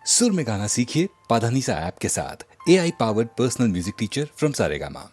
सुर में गाना सीखिए पाधानीसा ऐप के साथ। AI powered personal music teacher from Saregama.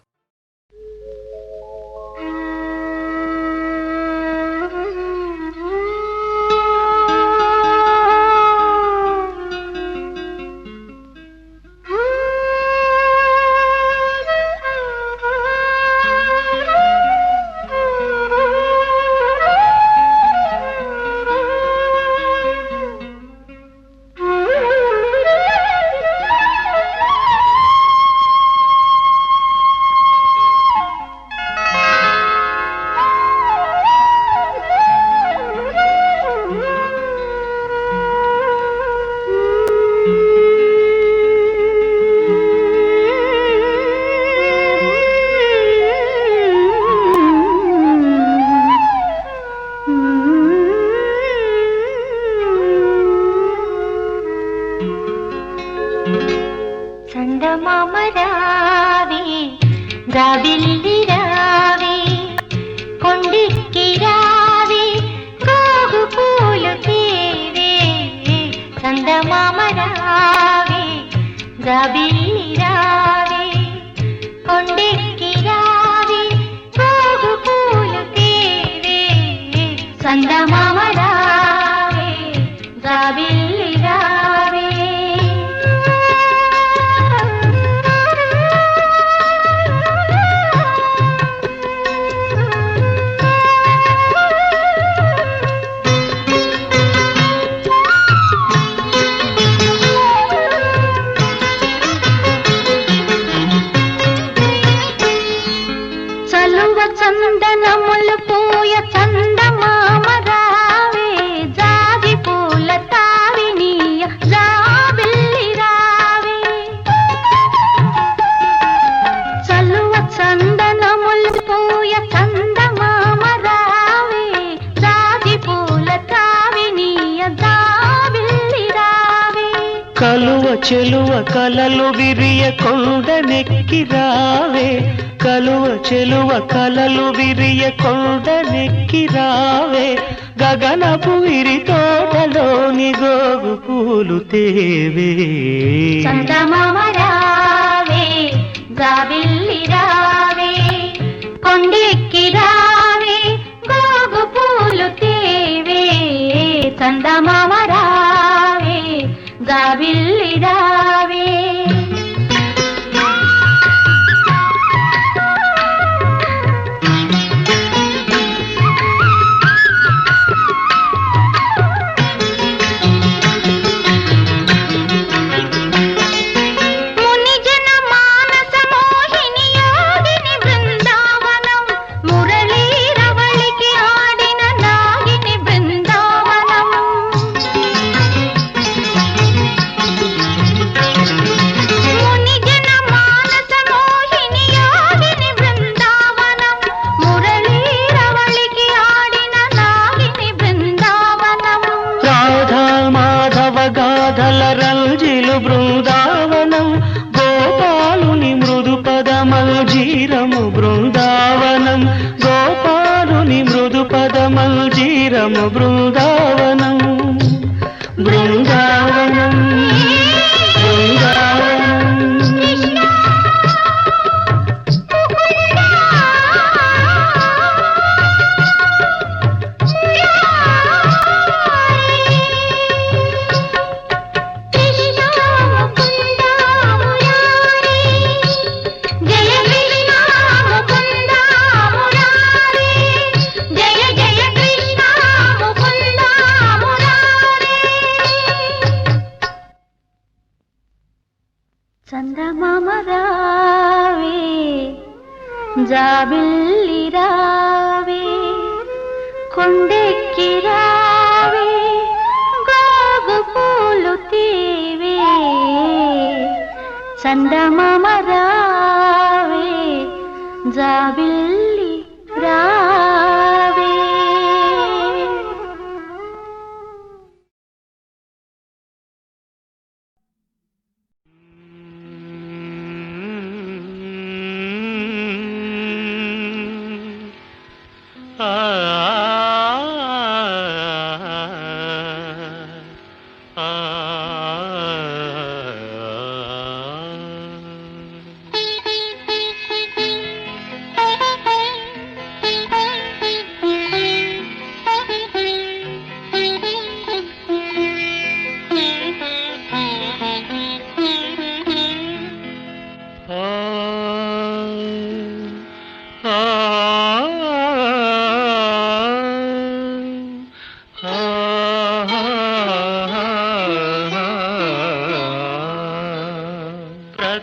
చెలువ కలలు విరియ కొండనెక్కి రావే, కలువ చెలువ కలలు విరియ కొండనెక్కి రావే, గగనపు విరి తోటలోని గోగు పూలు తేవే. చందమామ రావే, జాబిల్లి రావే, కొండెక్కి రావే, గోగు పూలు తేవే. చందమామ రావే, జాబిల్లి రావే. రంజిలు బృందావనం, గోపాలుని మృదు పదమల్జీరము బృందావనం, గోపాలుని మృదు పదమల్జీరము బృందావనం, బృందావనం, బృందావనం. చందమామ రావే, జాబిల్లి రావే, కొండెక్కి రావే, గోగు పూలు తీవే. చందమామ రావే, జాబిల్లి రావే.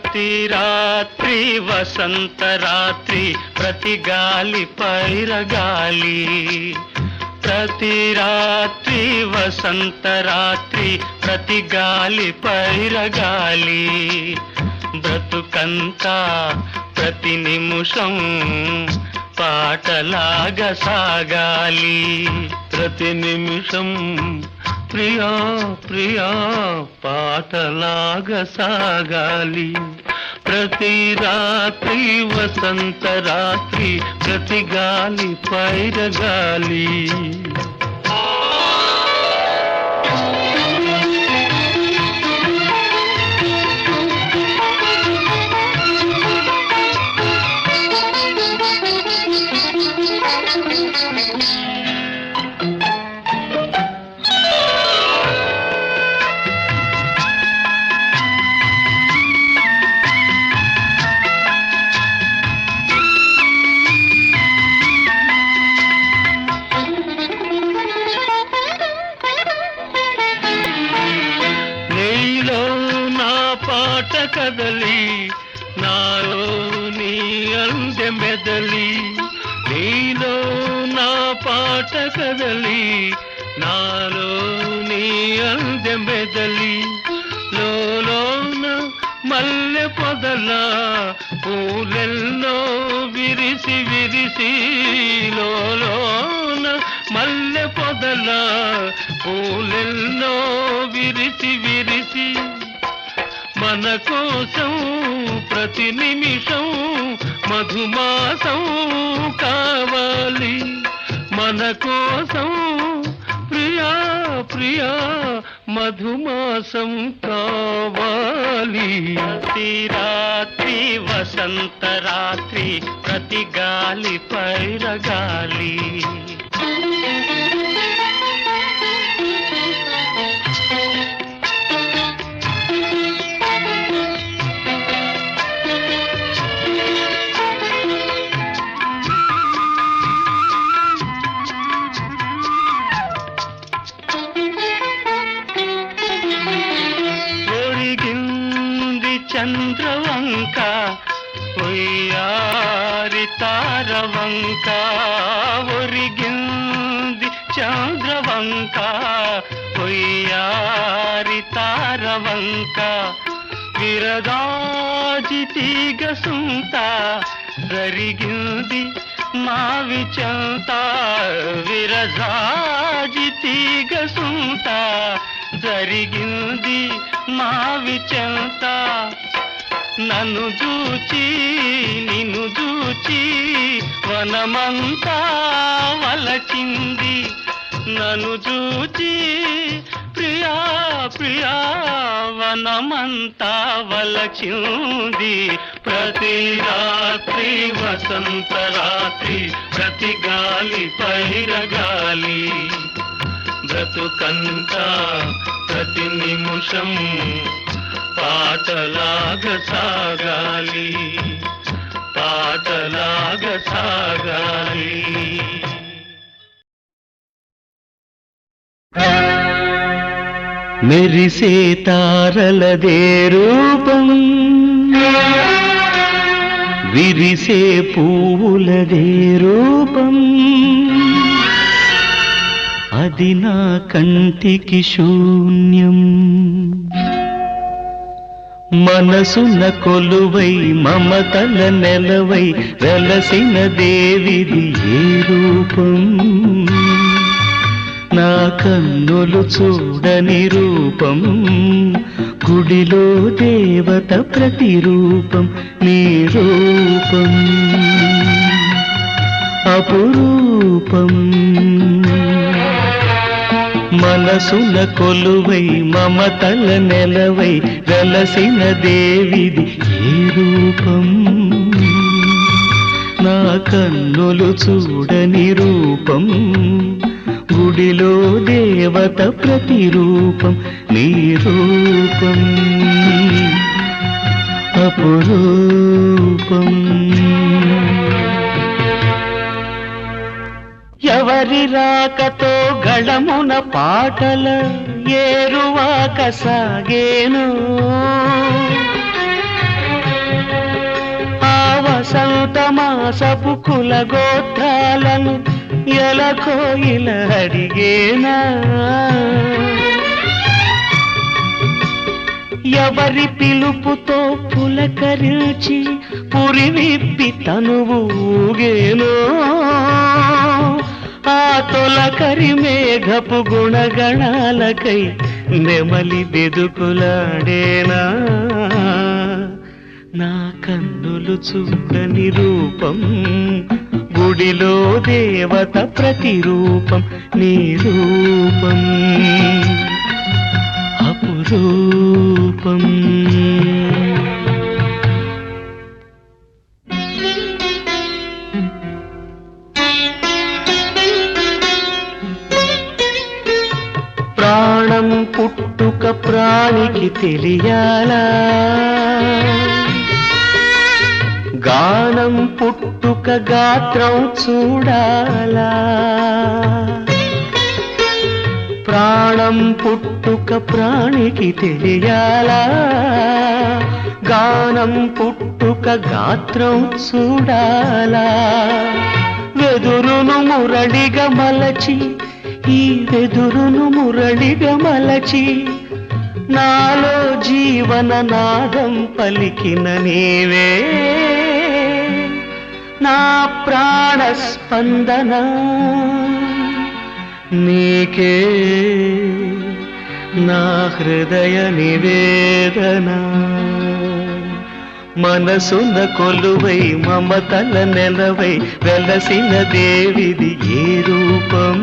ప్రతి రాత్రి వసంత రాత్రి ప్రతి గాలి పైరగాలి ప్రతి రాత్రి వసంత రాత్రి ప్రతి గాలి పైరగాలి బ్రతుకంతా ప్రతి నిమిషం పాటలాగా సాగాలి ప్రతి నిమిషం ప్రియా ప్రియా పాటలాగా సాగాలి ప్రతి రాత్రి వసంత రాత్రి ప్రతి గాలి పైరగాలి పాట కదలి నాలో నీ అందె మెదలి నీలో నా పాట కదలి నాలో నీ అందె మెదలి లోలోన మల్లె పొదల పూలెల్లో విరిసి విరిసి లోలోన మల్లె పొదల పూలెల్లో విరిసి విరిసి మన కోసం ప్రతి నిమిషం మధుమాసం కావాలి మన కోసం ప్రియా ప్రియా మధుమాసం కావాలి ప్రతి రాత్రి వసంత రాత్రి ప్రతి గాలి పైరగాలి చంద్రవంక ఒయ్యారి తారవంక ఒరిగింది చంద్రవంక ఒయ్యారి తారవంక విరగాజి తీగ సుంత జరిగింది మావి చెంత విరజాజి తీగ సుంత జరిగింది మావి చెంత నన్ను చూచి నిన్ను చూచి వనమంతా వలచింది నన్ను చూచి ప్రియా ప్రియా వనమంతా వలచింది ప్రతి రాత్రి వసంత రాత్రి ప్రతి గాలి పైరగాలి బ్రతుకంతా ప్రతి నిమిషం పాటలాగా సాగాలి పాటలాగా సాగాలి మెరిసే తారలదే రూపం విరిసే పువ్వులదే రూపం అది నా కంటికి శూన్యం మనసున కొలువై మమతల నెలవై వెలసిన దేవిది ఏ రూపం నా కన్నులు చూడని రూపం గుడిలో దేవత ప్రతిరూపం నీ రూపం అపురూపం మనసున కొలువై మమతల నెలవై వెలసిన దేవిది ఏ రూపం నా కన్నులు చూడని రూపం గుడిలో దేవత ప్రతిరూపం నీ రూపం అపురూపం ఎవరి రాకతో గళమున పాటల ఏరువాక సాగేను మాసపు కుల గోత్రాలను ఎలకోయిల అడిగేనా ఎవరి పిలుపుతో పులకరించి పురివిప్పి తనువు ఊగేనో ఆ తొలకరి మేఘపు గుణగణాలకై నెమలి బెదుకులాడేనా నా కన్నులు చూడని రూపం గుడిలో దేవత ప్రతిరూపం నీ రూపం అపురూపం ప్రాణం పుట్టుక ప్రాణికి తెలియాలా గానం పుట్టుక గాత్రం చూడాలా ప్రాణం పుట్టుక ప్రాణికి తెలియాలా గానం పుట్టుక గాత్రం చూడాలా వెదురును మురళిగా మలచి ఈ వెదురును మురళిగా మలచి నాలో జీవన నాదం పలికిన నీవే నా ప్రాణ స్పందన నీకే నా హృదయ నివేదన మనసున కొలువై మమతల నెలవై వెలసిన దేవిది ఏ రూపం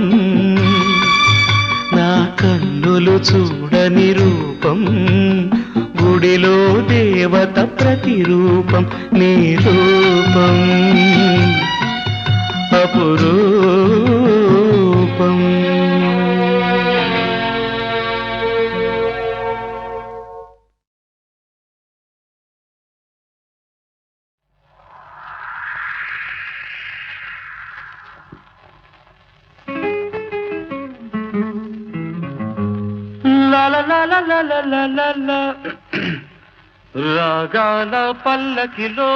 నా కన్నులు చూడని రూపం గుడిలో దేవత ప్రతిరూపం నీ రూపం అపురూపం రాగాల పల్లకిలో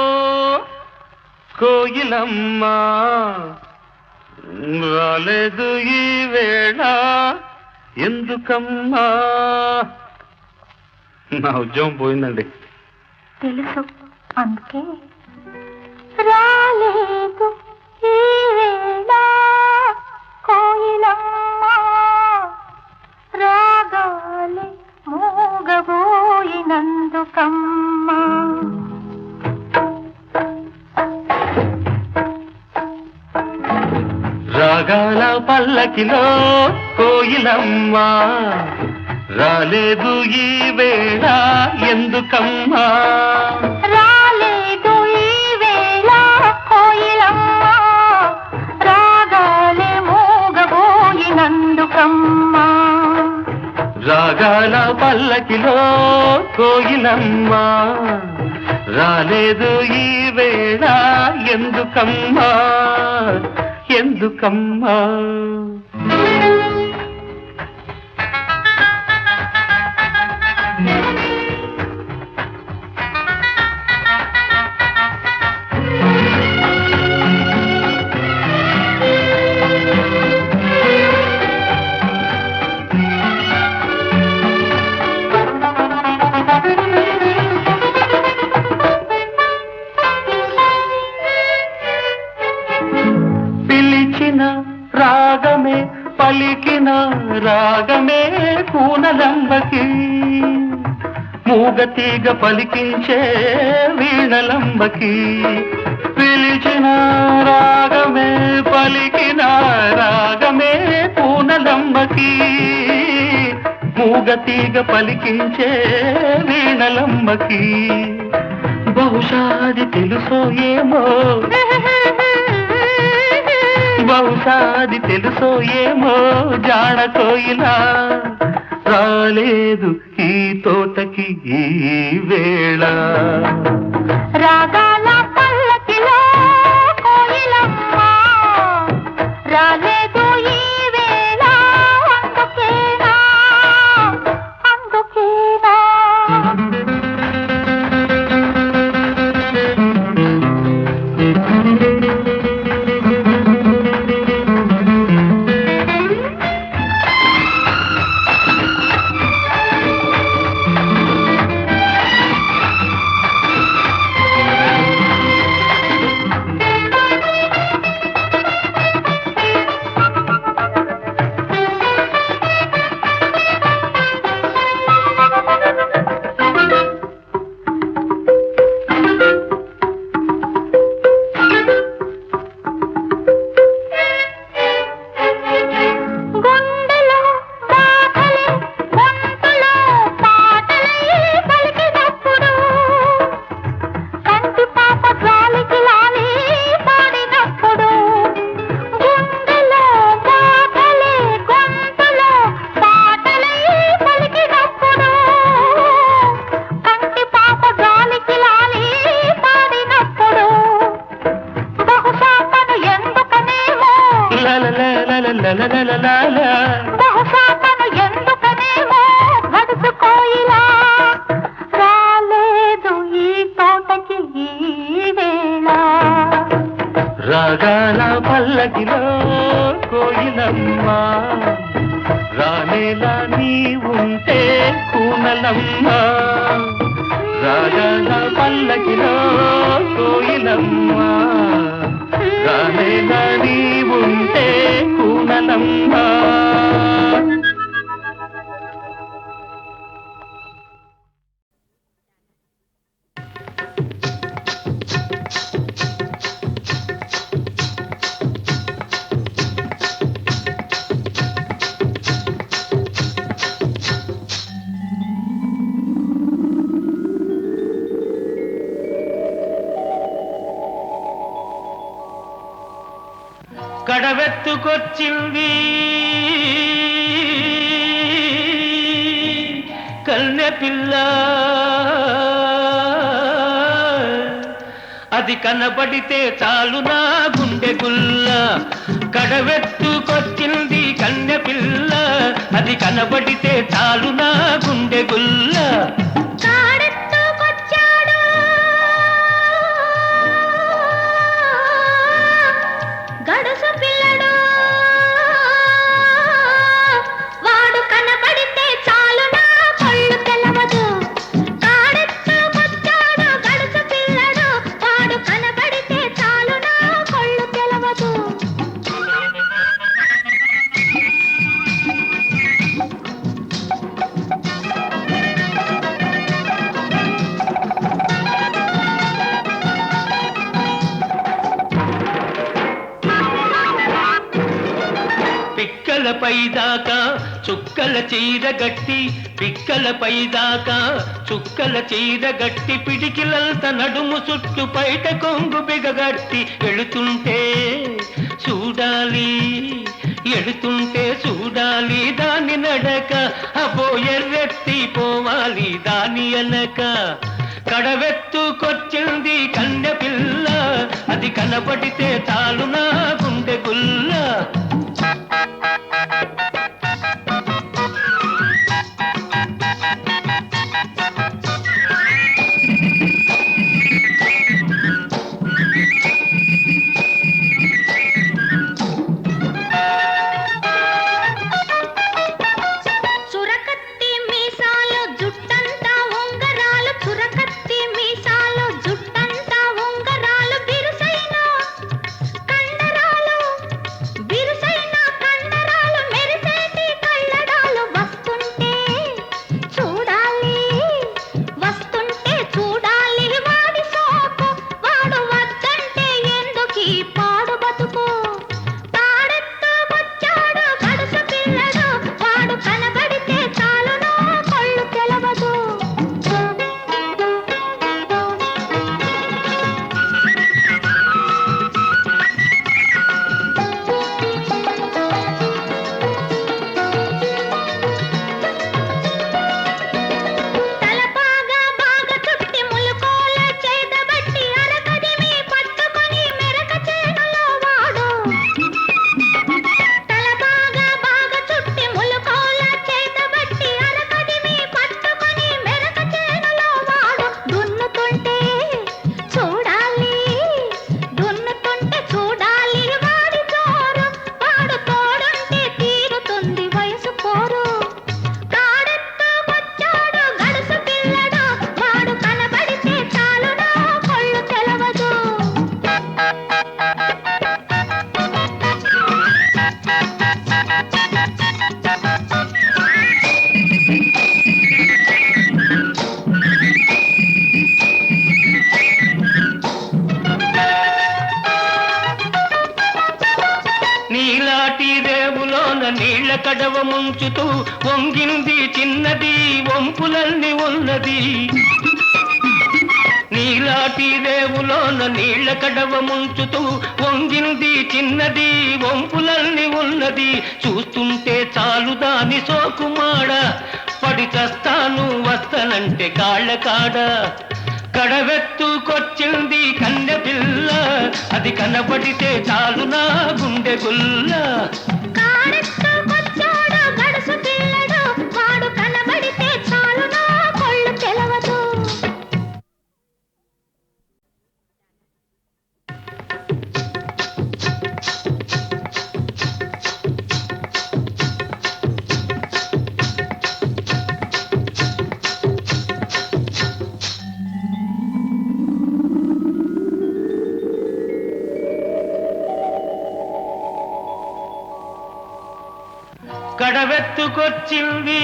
కోయిలమ్మ రాలేదు ఈ వేళ ఎందుకమ్మా నా ఉద్యోగం పోయిందండి తెలుసు అందుకే రాలేదు ఈ వేళ కోయిలమ్మ రాగాలే మూగబోయినందుకమ్మా రాగాల పల్లకిలో కోయిలమ్మ రాలేదు ఈ వేళ ఎందుకమ్మా రాలేదు ఈ వేళ కోయిలమ్మ రాగాలే మూగబోయినందుకమ్మా రాగాల పల్లకిలో కోయిలమ్మ రాలేదు ఈ వేళ ఎందుకమ్మా ఎందుకమ్మా రాగమే పలికిన రాగమే కూనలంబకి మూగతీగ పలికించే వీణలంబకి పిలిచిన రాగమే పలికిన రాగమే కూనలంబకి మూగతీగ పలికించే వీణలంబకి బహుశా అది తెలుసో ఏమో బహుశా అది తెలుసో ఏమో జాడ కోయిలా రాలేదు ఈ తోటకి ఈ వేళ రాగాల పల్లకిలో కోయిలమ్మ రాలేదు ఈ వేళ అందుకేనా అందుకేనా పల్లకిలో కోయిలమ్మ రానేలా నీ ఉంటే కూనలమ్మ రాగాల పల్లకిలో కోయిలమ్మ రానేలా నీ ఉంటే కూనలమ్మ. కడవెత్తుకొచ్చింది కన్నె పిల్ల అది కనబడితే చాలు నా గుండె గుల్ల. కడవెత్తుకొచ్చింది కన్నె పిల్ల అది కనబడితే చాలు నా గుండె గుల్ల. పైదాకా చుక్కల చీర గట్టి పిక్కల పైదాకా చుక్కల చీర గట్టి పిడికిలంత నడుము చుట్టు పైట కొంగు బిగగట్టి ఎడుతుంటే చూడాలి ఎడుతుంటే చూడాలి దాని నడక అబో ఎర్రెత్తి పోవాలి దాని అనక. కడవెత్తుకొచ్చింది కన్నె పిల్ల అది కనబడితే చాలు నా గుండె గుల్ల. నీళ్ల కడవ ముంచుతూ వంగింది చిన్నది వంపులన్నీ ఉన్నది. నీలాటి రేవులోన నీళ్ల కడవ ముంచుతూ వంగింది చిన్నది వంపులన్నీ ఉన్నది. చూస్తుంటే చాలు దాని సోకుమాడ పడి చస్తాను వస్తనంటే కాళ్ళ కాడ. కడవెత్తుకొచ్చింది కన్నె పిల్ల అది కనబడితే చాలు నా గుండె గుల్ల. కడవెత్తుకొచ్చింది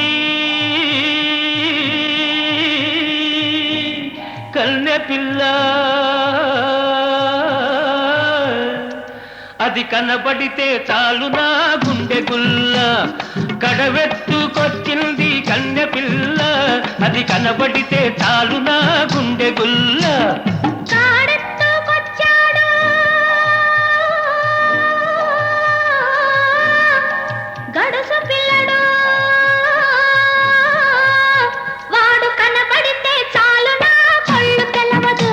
కన్నె పిల్ల అది కనబడితే చాలు నా గుండె గుల్ల కడవెత్తుకొచ్చింది కన్నె పిల్ల అది కనబడితే చాలు నా గుండె గుల్ల గడుసు పిల్లడు వాడు కనబడితే చాలు నా కళ్ళు తెలవదు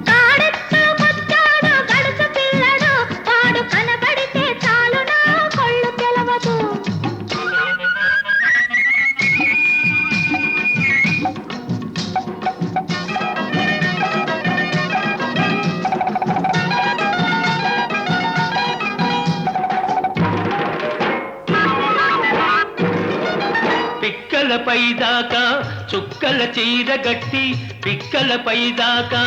కాడెత్తుకొచ్చాడు గడుసు పిల్లడు వాడు కనబడితే చాలు నా కళ్ళు తెలవదు పిక్కలపై దాకా చుక్కల చీర గట్టి పిక్కలపై దాకా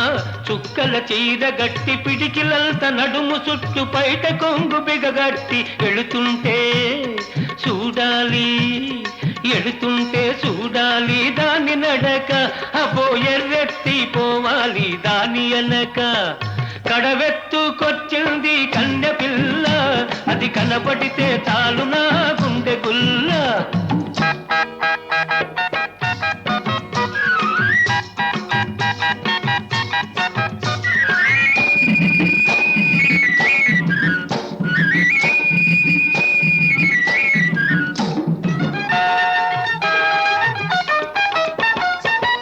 చుక్కల చీర గట్టి పిడికిలంత నడుము చుట్టు బయట కొంగు బిగగట్టి ఎడుతుంటే చూడాలి ఎడుతుంటే చూడాలి దాని నడక అబో ఎర్రెత్తి పోవాలి దాని అనక కడవెత్తుకొచ్చింది కన్నె పిల్ల అది కనబడితే చాలు నా గుండె గుల్ల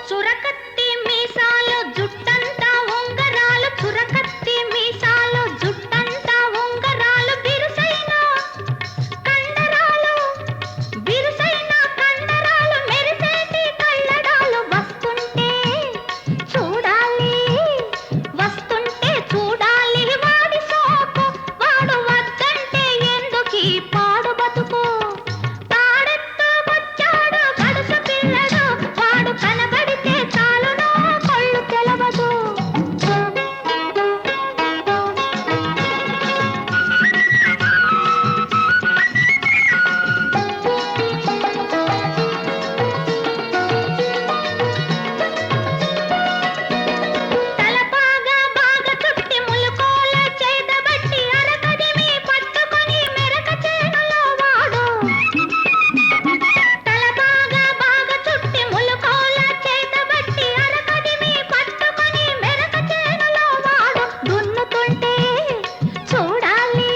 చురకత్తి మీసాలు జుట్టంతా ఉంగరాలు చురకత్తి మీసాలు జుట్టంతా ఉంగరాలు బిరుసైన కండరాలు మెరిసేటి కళ్ళడాలు వస్తుంటే చూడాలి వాడి సోకు వాడు వద్దంటే ఎందుకీ పాడు బతుకు తాడెత్తుకొచ్చాడు గడుసు పిల్లడు వాడు కనబడితే చాలు నా కళ్ళు తెలవదు తలపాగా బాగా చుట్టి ములుకోల చేతబట్టి అరకదిమి పట్టుకొని మెరక చేనులో వాడు తలపాగా బాగా చుట్టి ములుకోల చేతబట్టి అరకదిమి పట్టుకొని మెరక చేనులో వాడు దున్నుతుంటే చూడాలి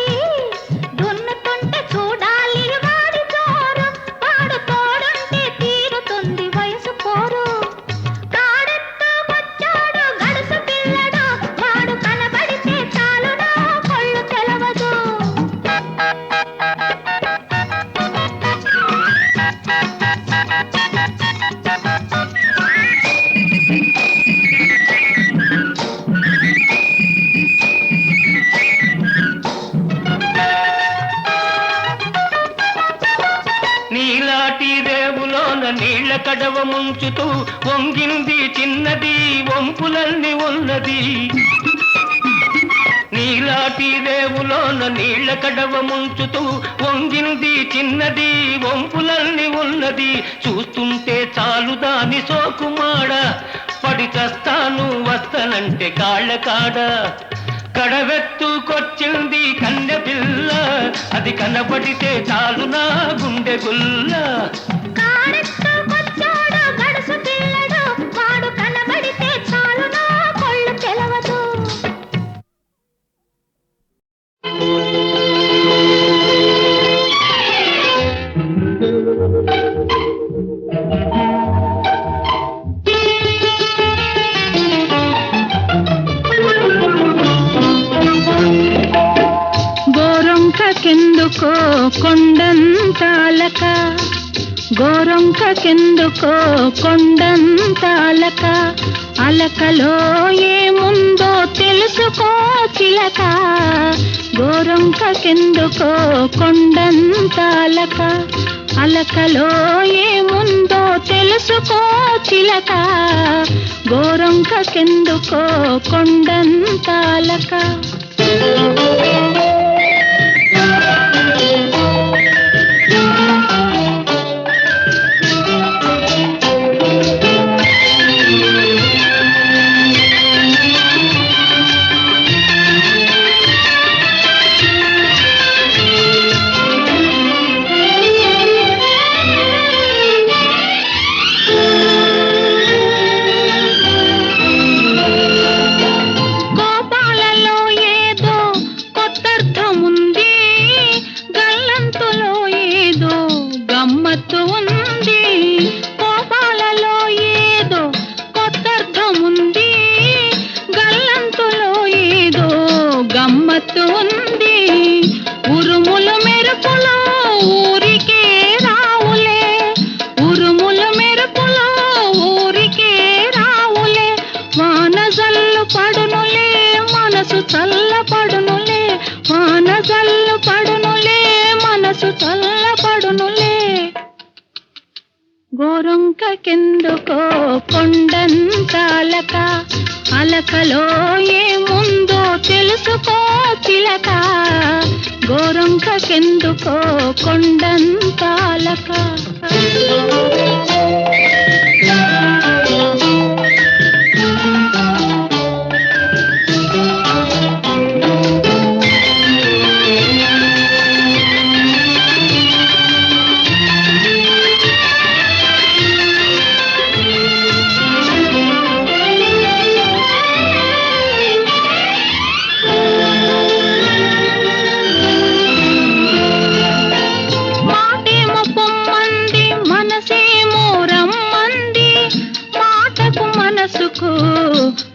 వాడి జోరు వాడు తోడుంటే తీరుతుంది వయసు పోరు కాడెత్తుకొచ్చాడు గడుసు పిల్లడు వాడు కనబడితే చాలు నా కళ్ళు తెలవదు నీలాటి రేవులోన నీళ్ల కడవ ముంచుతూ వంగింది చిన్నది వంపులన్నీ ఉన్నది నీలాటి రేవులోన నీళ్ల కడవ ముంచుతూ వంగింది చిన్నది వంపులన్నీ ఉన్నది చూస్తుంటే చాలు దాని సోకుమాడ పడి చస్తాను వస్తనంటే కాళ్ళ కాడ కడవెత్తుకొచ్చింది కన్నె పిల్ల అది కనబడితే చాలు నా గుండె గుల్ల కాడెత్తుకొచ్చాడు గడుసు పిల్లడు వాడు కనబడితే చాలు నా కళ్ళు తెలవదు గోరొంకకెందుకో కొండంతాలక గోరొంకకెందుకో కొండంతాలక అలకలో ఏముందో తెలుసుకో చిలక గోరొంకకెందుకో కొండంతాలక అలకలో ఏముందో తెలుసుకో చిలక గోరొంకకెందుకో కొండంతాలక చల్లపడునులే, వాన చల్లపడునులే, మనసు చల్లపడునులే. గోరొంకకెందుకో కొండంత అలక, అలకలో ఏముందో తెలుసుకో చిలక. గోరొంకకెందుకో కొండంత అలక.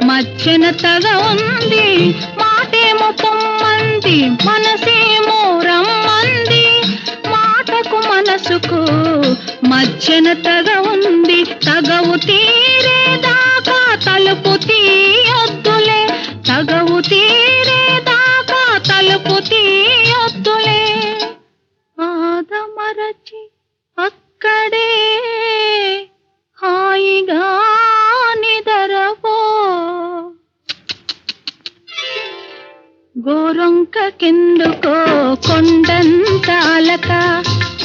మధ్యనతగా ఉంది, మాటేమో పొమ్మంది, మనసేమో రమ్మంది. మాటకు మనసుకు మధ్యనతగా ఉంది, తగవు తీరేదాకా తలుపు తీయొద్దులే, తగవు తీరేదాకా తలుపు తీయొద్దులే. ఆదమరచి అక్కడే హాయిగా నిదరపో. గోరొంకకెందుకో కొండంత అలక,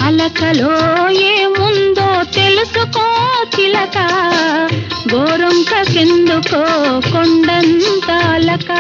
అలకలో ఏముందో తెలుసుకో చిలక. గోరొంకకెందుకో కొండంత అలక.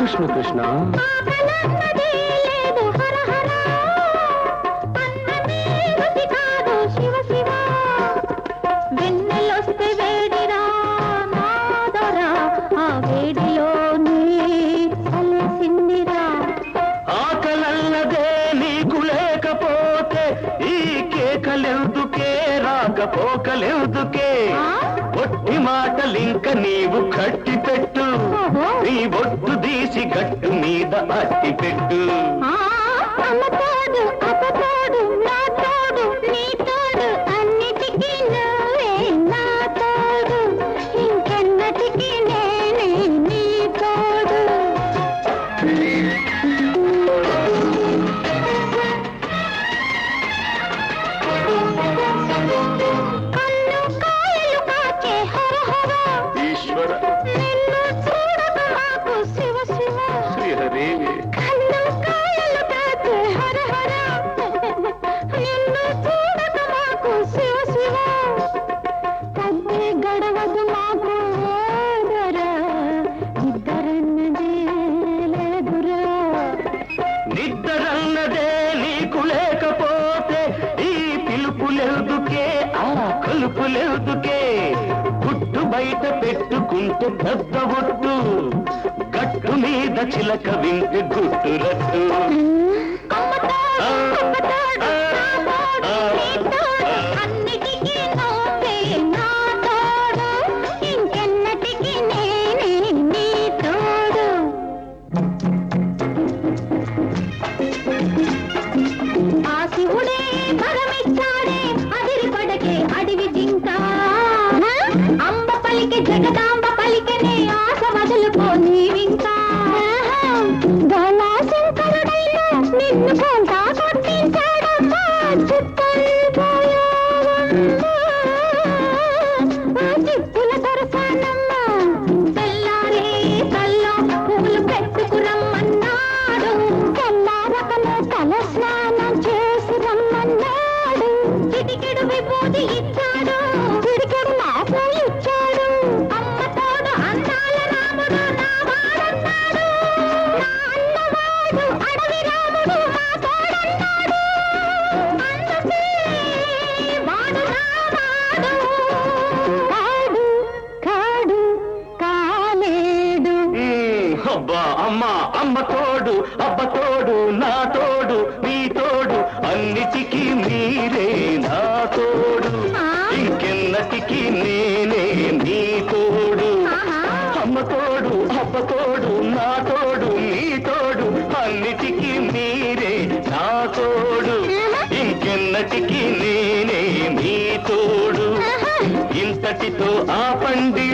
కృష్ణ కృష్ణ వెన్నెలొస్తే వేడిరా నాదరా, ఆ వేడిలోనే అలసిందిరా. ఆకలన్నదే నీకు లేకపోతే ఈ కేకలెందుకే, రాకపోకలెందుకే. ఒట్టి మాటలింక నీవు కట్టి పెట్టు, నీ బొట్టు తీసి గట్టు మీద అట్టి పెట్టు. అమ్మతోడు అప్పతోడు నా తోడు నీ తోడు, అన్నిటికీ నువ్వే నా తోడు, ఇంకెన్నటికీ నేనే నీ తోడు. కన్ను కాయలు కాచే హర హర ఈశ్వర నిన్ను చూడక మాకు శివ శివ. శ్రీహరి కన్ను కాయలు కాచే హర హర నిన్ను చూడక మాకు శివ శివ. పద్దే గడవదు మాకు ఓదరా, ఇద్దరన్నదే లేదురా. నిద్దరన్నదే నీకు లేకపోతే ఈ పిలుపులెందుకే, ఆ కొలుపులెందుకే. గుట్టు బయట పెట్టుకుంటే పెద్ద ఒట్టు, గట్టు మీద చిలక వింటే గుట్టు రట్టు. అన్నిటికీ నువ్వే నా తోడు, ఇంకెన్నటికీ నేనే నీ తోడు. ఆ శివుడే వరమిచ్చాడే అదిరిపడకే అడవి జింక, అంబ పలికి జగదాంబ పలికనే ఆశ వదులుకో నీవింకా. గణశంకరుడైనా అబ్బా అమ్మ అమ్మ తోడు అబ్బ తోడు నా తోడు నీ తోడు అన్నిటికీ మీరే నా తోడు ఇంకెన్నటికి నేనే నీ తోడు అమ్మ తోడు అబ్బ తోడు నా తోడు నీ తోడు అన్నిటికీ మీరే నా తోడు ఇంకెన్నటికి నేనే నీ తోడు ఇంతటితో ఆపండి